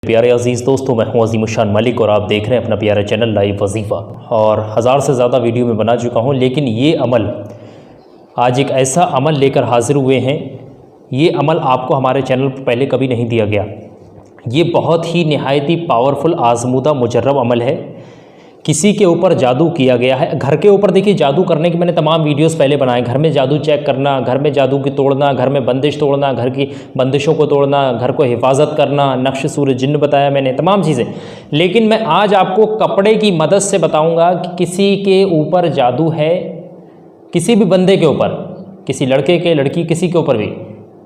प्यारे अजीज़ दोस्तों, मैं हूं अजीम शान मलिक और आप देख रहे हैं अपना प्यारा चैनल लाइव वजीफ़ा। और हज़ार से ज़्यादा वीडियो में बना चुका हूं, लेकिन ये अमल आज एक ऐसा अमल लेकर हाज़िर हुए हैं। ये अमल आपको हमारे चैनल पर पहले कभी नहीं दिया गया। ये बहुत ही नहायत ही पावरफुल आज़मूदा मुजर्रब अमल है। किसी के ऊपर जादू किया गया है। घर के ऊपर देखिए, जादू करने की मैंने तमाम वीडियोस पहले बनाए। घर में जादू चेक करना, घर में जादू की तोड़ना, घर में बंदिश तोड़ना, घर की बंदिशों को तोड़ना, घर को हिफाजत करना, नक्श सूरज जिन्न बताया मैंने, तमाम चीज़ें। लेकिन मैं आज आपको कपड़े की मदद से बताऊंगा कि किसी के ऊपर जादू है, किसी भी बंदे के ऊपर, किसी लड़के के, लड़की, किसी के ऊपर भी,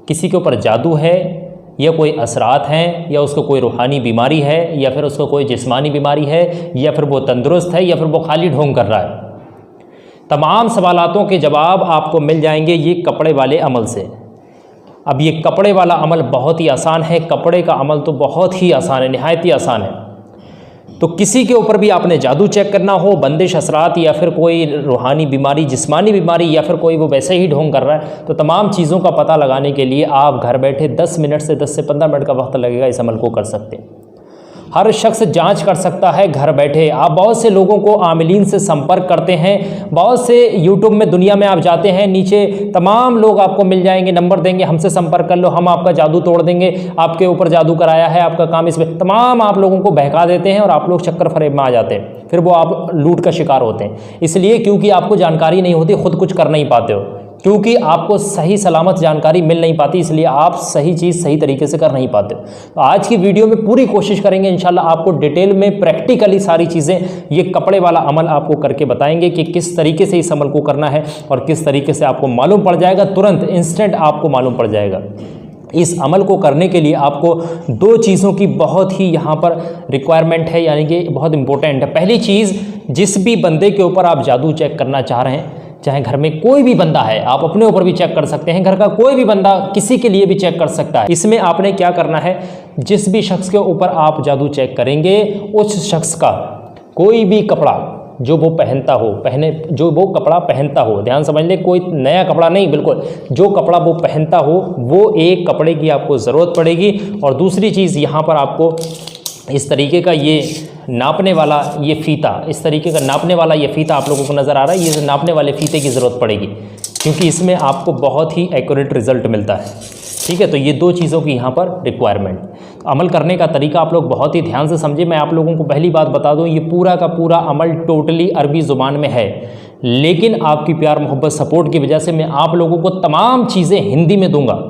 किसी के ऊपर जादू है या कोई असरात हैं, या उसको कोई रूहानी बीमारी है, या फिर उसको कोई जिस्मानी बीमारी है, या फिर वो तंदुरुस्त है, या फिर वो खाली ढोंग कर रहा है। तमाम सवालातों के जवाब आपको मिल जाएंगे ये कपड़े वाले अमल से। अब ये कपड़े वाला अमल बहुत ही आसान है। कपड़े का अमल तो बहुत ही आसान है, नहायत ही आसान है। तो किसी के ऊपर भी आपने जादू चेक करना हो, बंदिश, असरात, या फिर कोई रूहानी बीमारी, जिस्मानी बीमारी, या फिर कोई वो वैसे ही ढोंग कर रहा है, तो तमाम चीज़ों का पता लगाने के लिए आप घर बैठे 10 मिनट से 10 से 15 मिनट का वक्त लगेगा, इस अमल को कर सकते हैं। हर शख्स जांच कर सकता है घर बैठे। आप बहुत से लोगों को आमिलीन से संपर्क करते हैं, बहुत से यूट्यूब में, दुनिया में आप जाते हैं, नीचे तमाम लोग आपको मिल जाएंगे, नंबर देंगे, हमसे संपर्क कर लो, हम आपका जादू तोड़ देंगे, आपके ऊपर जादू कराया है, आपका काम इसमें, तमाम आप लोगों को बहका देते हैं और आप लोग चक्कर फरेब में आ जाते हैं। फिर वो आप लूट का शिकार होते हैं। इसलिए क्योंकि आपको जानकारी नहीं होती, खुद कुछ कर नहीं पाते हो, क्योंकि आपको सही सलामत जानकारी मिल नहीं पाती, इसलिए आप सही चीज़ सही तरीके से कर नहीं पाते। तो आज की वीडियो में पूरी कोशिश करेंगे इंशाल्लाह आपको डिटेल में, प्रैक्टिकली सारी चीज़ें, ये कपड़े वाला अमल आपको करके बताएंगे कि किस तरीके से इस अमल को करना है और किस तरीके से आपको मालूम पड़ जाएगा, तुरंत इंस्टेंट आपको मालूम पड़ जाएगा। इस अमल को करने के लिए आपको दो चीज़ों की बहुत ही यहाँ पर रिक्वायरमेंट है, यानी कि बहुत इंपॉर्टेंट है। पहली चीज़, जिस भी बंदे के ऊपर आप जादू चेक करना चाह रहे हैं, चाहे घर में कोई भी बंदा है, आप अपने ऊपर भी चेक कर सकते हैं, घर का कोई भी बंदा किसी के लिए भी चेक कर सकता है। इसमें आपने क्या करना है, जिस भी शख्स के ऊपर आप जादू चेक करेंगे, उस शख्स का कोई भी कपड़ा जो वो पहनता हो, जो वो कपड़ा पहनता हो, ध्यान समझ ले, कोई नया कपड़ा नहीं, बिल्कुल जो कपड़ा वो पहनता हो, वो एक कपड़े की आपको ज़रूरत पड़ेगी। और दूसरी चीज़, यहाँ पर आपको इस तरीके का ये नापने वाला ये फ़ीता, इस तरीके का नापने वाला ये फ़ीता आप लोगों को नज़र आ रहा है, ये नापने वाले फ़ीते की ज़रूरत पड़ेगी, क्योंकि इसमें आपको बहुत ही एक्यूरेट रिज़ल्ट मिलता है। ठीक है, तो ये दो चीज़ों की यहाँ पर रिक्वायरमेंट। अमल करने का तरीका आप लोग बहुत ही ध्यान से समझिए। मैं आप लोगों को पहली बात बता दूँ, ये पूरा का पूरा अमल टोटली अरबी ज़ुबान में है, लेकिन आपकी प्यार मोहब्बत सपोर्ट की वजह से मैं आप लोगों को तमाम चीज़ें हिंदी में दूंगा।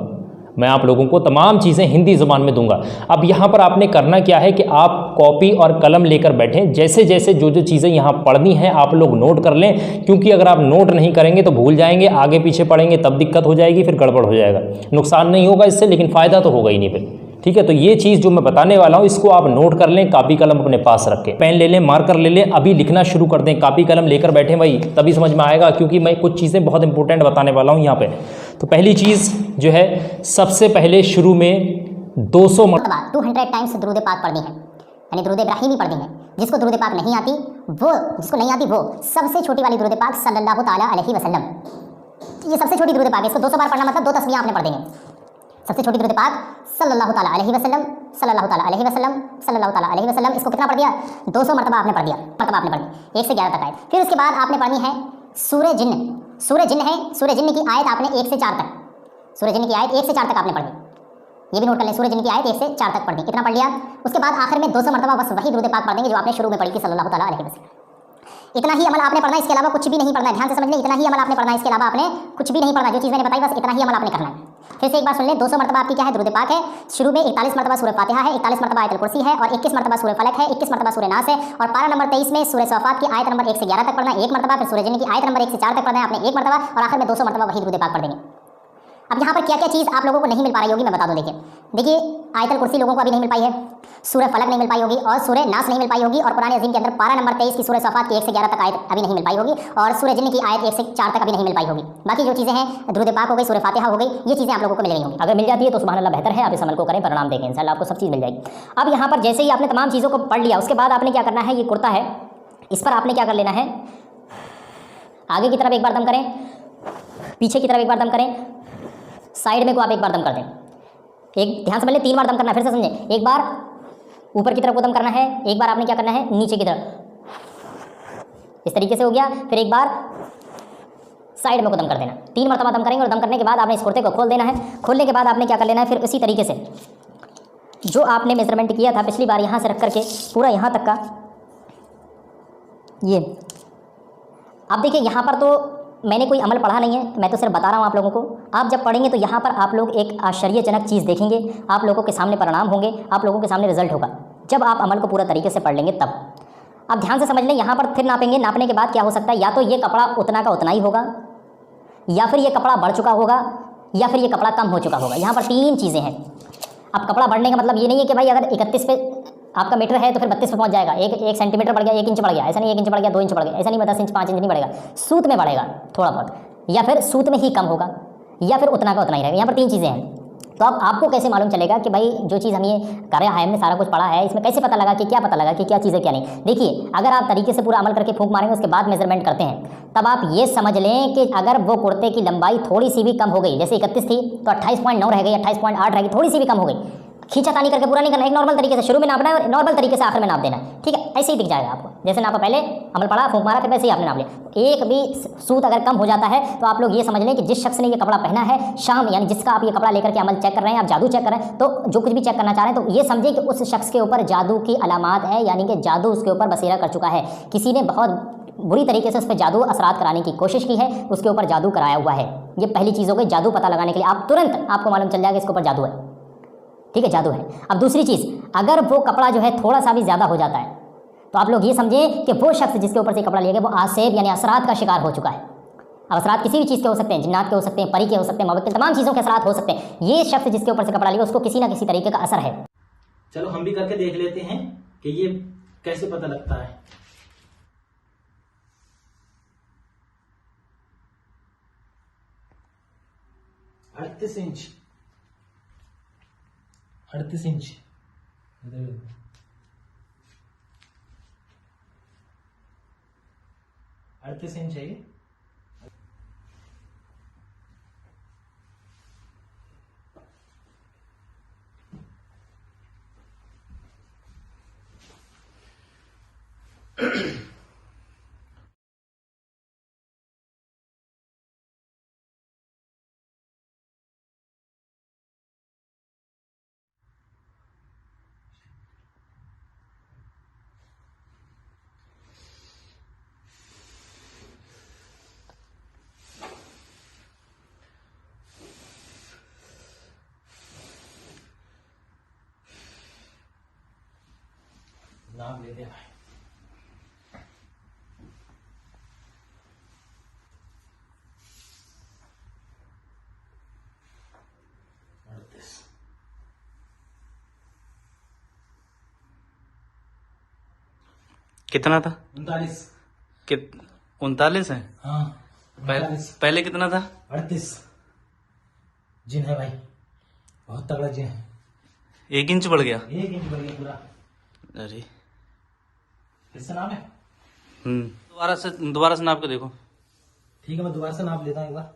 मैं आप लोगों को तमाम चीज़ें हिंदी ज़ुबान में दूंगा। अब यहाँ पर आपने करना क्या है कि आप कॉपी और कलम लेकर बैठें, जैसे जैसे जो जो चीज़ें यहाँ पढ़नी हैं आप लोग नोट कर लें, क्योंकि अगर आप नोट नहीं करेंगे तो भूल जाएंगे, आगे पीछे पढ़ेंगे तब दिक्कत हो जाएगी, फिर गड़बड़ हो जाएगा। नुकसान नहीं होगा इससे, लेकिन फ़ायदा तो होगा ही नहीं फिर। ठीक है, तो ये चीज़ जो मैं बताने वाला हूँ, इसको आप नोट कर लें, कापी कलम अपने पास रखें, पेन ले लें, मार्कर ले लें, अभी लिखना शुरू कर दें। कापी कलम लेकर बैठें भाई, तभी समझ में आएगा, क्योंकि मैं कुछ चीज़ें बहुत इंपॉर्टेंट बताने वाला हूँ यहाँ पे। तो पहली चीज़ जो है, सबसे पहले शुरू में 200 टाइम्स दुरूद पाक पढ़नी है, यानी दुरूद इब्राहिमी पढ़नी है। जिसको दुरूद पाक नहीं आती वो, जिसको नहीं आती वो सबसे छोटी वाली दुरूद पाक सल्लल्लाहु ताला अलैहि वसल्लम, ये सबसे छोटी दुरूद पाक है। इसको 200 बार पढ़ना, मतलब 2 तस्बीह आपने पढ़ देंगे। सबसे छोटी दुरूद पाक सल्लल्लाहु ताला अलैहि वसल्लम, सल्लल्लाहु ताला अलैहि वसल्लम, सल्लल्लाहु ताला अलैहि वसल्लम। इसको कितना पढ़ दिया? 200 मरतबा आपने पढ़ दिया, मरतबा आपने पढ़ दी, 1 से 11 तक आयत। फिर उसके बाद आपने पढ़नी है सूरह जिन्न। सूरह जिन्न है, सूरह जिन्न की आयत आपने 1 से 4 तक, सूरह जिन्न की आयत 1 से 4 तक आपने पढ़ दी, ये भी नोट कर लें। सूरह जिन्न की आयत 1 से 4 तक पढ़ दी, कितना पढ़ लिया? उसके बाद आखिर में 200 मरतबा बस वही दुरूद पाक पढ़ देंगे जो आपने शुरू में पढ़ी थी, सल्लल्लाहु ताला अलैहि वसल्लम। इतना ही अमल आपने पढ़ना है, इसके अलावा कुछ भी नहीं पढ़ना है। ध्यान से समझ लें, इतना ही अमल आपने पढ़ना है, इसके अलावा आपने कुछ भी नहीं पढ़ना। जो चीज़ मैंने बताई बस इतना ही अमल आपने करना है। फिर से एक बार सुन लें, 200 मरतबा आपकी क्या है? दुरूद पाक है। शुरू में 41 मरतबा सूरह फातिहा है, 41 मरतबा आयतुल कुर्सी है, और 21 मरतबा सूरह फलक है, 21 मरतबा सूरह नास है, और पारा नंबर 23 में सूरह सफ़ात की आयत नंबर 1 से 11 तक पढ़ना है 1 मरतबा। फिर सूरह जिन्न की आयत नंबर 1 से 4 तक पढ़ना है आपने 1 मरतबा, और आखिर में 200 मरतबा वही दुरूद पाक पढ़ देंगे। अब यहाँ पर क्या क्या चीज़ आप लोगों को नहीं मिल पा रही होगी मैं बता दूँ। देखिए आयतुल कुर्सी लोगों को अभी नहीं मिल पाई है, सूरह फलक नहीं मिल पाई होगी, और सूरह नास नहीं मिल पाई होगी, और कुरान अज़ीम के अंदर पारा नंबर 23 की सूरह सफ़ात की 1 से 11 तक आयत अभी नहीं मिल पाई होगी, और सूरह जिन्न की आयत 1 से 4 तक अभी नहीं मिल पाई होगी। बाकी जो चीज़ें हैं, दुरूद पाक हो गई, सूरह फातिहा हो गई, ये चीज़ें आप लोगों को मिल गई होंगी। अगर मिल जाती है तो सुभान अल्लाह, बेहतर है, आप इस अमल को करें, परिणाम देखें, इंशाअल्लाह आपको सब चीज़ मिल जाएगी। अब यहाँ पर जैसे ही आपने तमाम चीज़ों को पढ़ लिया, उसके बाद आपने क्या करना है, ये कुर्ता है, इस पर आपने क्या कर लेना है, आगे की तरफ एक बार दम करें, पीछे की तरफ एक बार दम करें, साइड में को आप एक बार दम कर दें। एक ध्यान समझ लें, 3 बार दम करना, फिर से समझें, एक बार ऊपर की तरफ को दम करना है, एक बार आपने क्या करना है नीचे की तरफ, इस तरीके से हो गया। फिर एक बार साइड में को दम कर देना, 3 मरतबा दम करेंगे और दम करने के बाद आपने इस कुर्ते को खोल देना है। खोलने के बाद आपने क्या कर लेना है, फिर उसी तरीके से जो आपने मेजरमेंट किया था पिछली बार यहाँ से रख करके पूरा यहाँ तक का, ये अब देखिए यहाँ पर तो मैंने कोई अमल पढ़ा नहीं है, मैं तो सिर्फ बता रहा हूँ आप लोगों को। आप जब पढ़ेंगे तो यहाँ पर आप लोग एक आश्चर्यजनक चीज़ देखेंगे, आप लोगों के सामने परिणाम होंगे, आप लोगों के सामने रिजल्ट होगा जब आप अमल को पूरा तरीके से पढ़ लेंगे तब। अब ध्यान से समझ लें, यहाँ पर फिर नापेंगे, नापने के बाद क्या हो सकता है, या तो ये कपड़ा उतना का उतना ही होगा, या फिर ये कपड़ा बढ़ चुका होगा, या फिर ये कपड़ा कम हो चुका होगा। यहाँ पर 3 चीज़ें हैं। अब कपड़ा बढ़ने का मतलब ये नहीं है कि भाई अगर 31 पे आपका मीटर है तो फिर 32 पे पहुंच जाएगा, एक सेंटीमीटर बढ़ गया, 1 इंच बढ़ गया, ऐसा नहीं 1 इंच बढ़ गया 2 इंच बढ़ गया, ऐसा नहीं 10 इंच 5 इंच नहीं बढ़ेगा, सूत में बढ़ेगा थोड़ा बहुत, या फिर सूत में ही कम होगा, या फिर उतना का उतना ही रहेगा। यहाँ पर 3 चीज़ें हैं। तो अब आपको कैसे मालूम चलेगा कि भाई जो चीज़ हम ये कर रहे हैं, हमने सारा कुछ पढ़ा है, इसमें कैसे पता लगा कि क्या पता लगा कि क्या चीज़ है क्या नहीं। देखिए, अगर आप तरीके से पूरा अमल करके फूंक मारेंगे उसके बाद मेजरमेंट करते हैं, तब आप ये समझ लें कि अगर वो कुर्ते की लंबाई थोड़ी सी भी कम हो गई, जैसे 31 थी तो 28.9 रह गई, 28.8 रह गई, थोड़ी सी भी कम हो गई, खींचातानी करके पूरा नहीं करना, एक नॉर्मल तरीके से शुरू में नापना है और नॉर्मल तरीके से आखिर में नाप देना है, ठीक है। ऐसे ही दिख जाएगा आपको, जैसे नापा पहले अमल पड़ा फूंक मारा फिर वैसे ही आपने नाप लिया। एक भी सूत अगर कम हो जाता है तो आप लोग ये समझ लें कि जिस शख्स ने ये कपड़ा पहना है शाम, यानी जिसका आप ये कपड़ा लेकर के अमल चेक कर रहे हैं, आप जादू चेक कर रहे हैं, तो जो कुछ भी चेक करना चाह रहे हैं तो ये समझिए कि उस शख्स के ऊपर जादू की अलामात है, यानी कि जादू उसके ऊपर बसेरा कर चुका है। किसी ने बहुत बुरी तरीके से उस पर जादू असरात कराने की कोशिश की है, उसके ऊपर जादू कराया हुआ है। ये पहली चीज़ हो गई, जादू पता लगाने के लिए आप तुरंत आपको मालूम चल जाएगा इसके ऊपर जादू है, ठीक है, जादू है। अब दूसरी चीज़, अगर वो कपड़ा जो है थोड़ा सा भी ज़्यादा हो जाता है तो आप लोग ये समझें कि वो शख्स जिसके ऊपर से कपड़ा लिया गया वो आसेब यानी असरात का शिकार हो चुका है। अब असरात किसी भी चीज़ के हो सकते हैं, जिन्नात के हो सकते हैं, परी के हो सकते हैं, मवक्किल, तमाम चीज़ों के असरात हो सकते हैं। ये शख्स जिसके ऊपर से कपड़ा लिया उसको किसी ना किसी तरीके का असर है। चलो हम भी करके देख लेते हैं कि ये कैसे पता लगता है। अड़तीस इंच 38 इंच 38 इंच है ये। नाम ले दे भाई। कितना था? 39। 39 है? हाँ, 39। पहले कितना था? 38। जिन है भाई, बहुत तगड़ा जिन है। 1 इंच बढ़ गया? 1 इंच बढ़ गया पूरा। अरे किससे नाप है? दोबारा से नाप के देखो। ठीक है, मैं दोबारा से नाप लेता हूँ एक बार।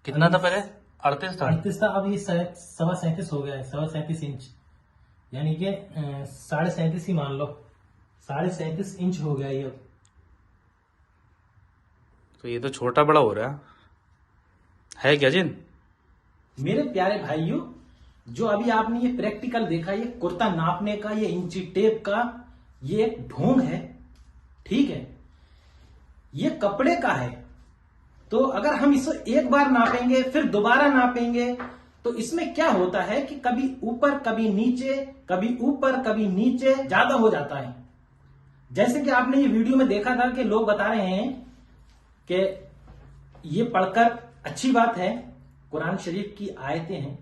कितना था पहले? 38 था। 38 था, अब ये 37.5 हो गया है, 37.5 इंच, यानी कि 37.5 ही मान लो, 37.5 इंच हो गया ये अब। तो ये तो छोटा बड़ा हो रहा है क्या जिन? मेरे प्यारे भाइयों, जो अभी आपने ये प्रैक्टिकल देखा, ये कुर्ता नापने का, ये इंची टेप का, ये एक ढोंग है, ठीक है, ये कपड़े का है। तो अगर हम इसे एक बार नापेंगे फिर दोबारा नापेंगे तो इसमें क्या होता है कि कभी ऊपर कभी नीचे, कभी ऊपर कभी नीचे ज्यादा हो जाता है। जैसे कि आपने ये वीडियो में देखा था कि लोग बता रहे हैं कि ये पढ़कर अच्छी बात है, कुरान शरीफ की आयतें हैं,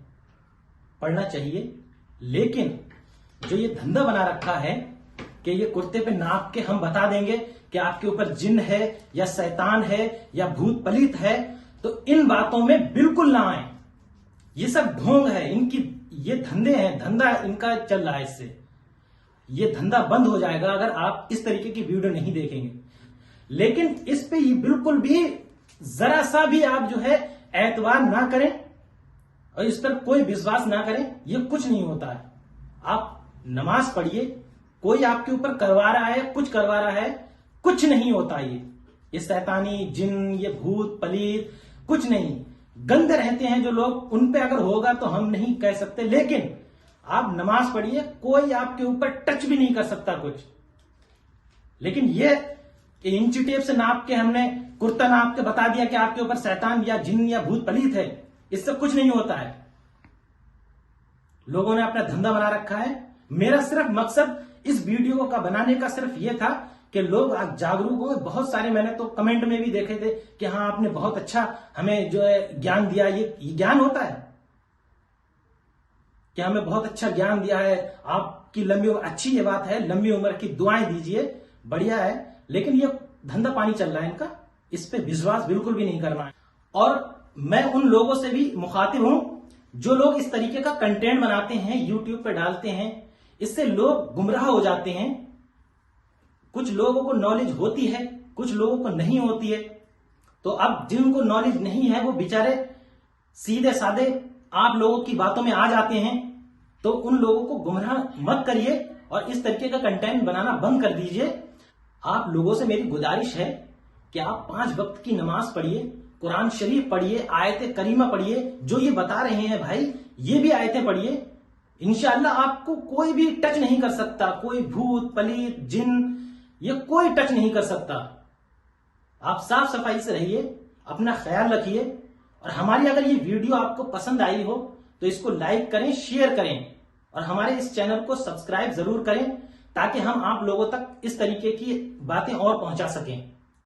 पढ़ना चाहिए, लेकिन जो ये धंधा बना रखा है कि ये कुर्ते पे नाप के हम बता देंगे कि आपके ऊपर जिन है या शैतान है या भूत पलित है, तो इन बातों में बिल्कुल ना आए। ये सब ढोंग है, इनकी ये धंधे हैं, धंधा इनका चल रहा है। इससे ये धंधा बंद हो जाएगा अगर आप इस तरीके की वीडियो नहीं देखेंगे। लेकिन इस पे ये बिल्कुल भी जरा सा भी आप जो है एतबार ना करें, और इस पर कोई विश्वास ना करें, ये कुछ नहीं होता है। आप नमाज पढ़िए, कोई आपके ऊपर करवा रहा है, कुछ करवा रहा है, कुछ नहीं होता। ये शैतानी जिन, ये भूत पलीत कुछ नहीं। गंदे रहते हैं जो लोग, उन पे अगर होगा तो हम नहीं कह सकते, लेकिन आप नमाज पढ़िए, कोई आपके ऊपर टच भी नहीं कर सकता कुछ। लेकिन ये इंची टेप से नाप के, हमने कुर्ता नाप के बता दिया कि आपके ऊपर शैतान या जिन या भूत पलीत है, इससे कुछ नहीं होता है। लोगों ने अपना धंधा बना रखा है। मेरा सिर्फ मकसद इस वीडियो का बनाने का सिर्फ यह था कि लोग आज जागरूक हो। बहुत सारे मैंने तो कमेंट में भी देखे थे कि हाँ आपने बहुत अच्छा हमें जो है ज्ञान दिया। ये ज्ञान होता है कि हमें बहुत अच्छा ज्ञान दिया है, आपकी लंबी उम्र, अच्छी ये बात है, लंबी उम्र की दुआएं दीजिए, बढ़िया है। लेकिन ये धंधा पानी चल रहा है इनका, इस पे विश्वास बिल्कुल भी नहीं करना है। और मैं उन लोगों से भी मुखातिब हूं जो लोग इस तरीके का कंटेंट बनाते हैं, यूट्यूब पे डालते हैं, इससे लोग गुमराह हो जाते हैं। कुछ लोगों को नॉलेज होती है, कुछ लोगों को नहीं होती है। तो अब जिनको नॉलेज नहीं है वो बेचारे सीधे साधे आप लोगों की बातों में आ जाते हैं। तो उन लोगों को गुमराह मत करिए और इस तरीके का कंटेंट बनाना बंद कर दीजिए। आप लोगों से मेरी गुजारिश है कि आप 5 वक्त की नमाज पढ़िए, कुरान शरीफ पढ़िए, आयते करीमा पढ़िए। जो ये बता रहे हैं भाई, ये भी आयतें पढ़िए। इंशाअल्लाह आपको कोई भी टच नहीं कर सकता, कोई भूत पलीत जिन, ये कोई टच नहीं कर सकता। आप साफ सफाई से रहिए, अपना ख्याल रखिए। और हमारी अगर ये वीडियो आपको पसंद आई हो तो इसको लाइक करें, शेयर करें और हमारे इस चैनल को सब्सक्राइब जरूर करें, ताकि हम आप लोगों तक इस तरीके की बातें और पहुंचा सकें।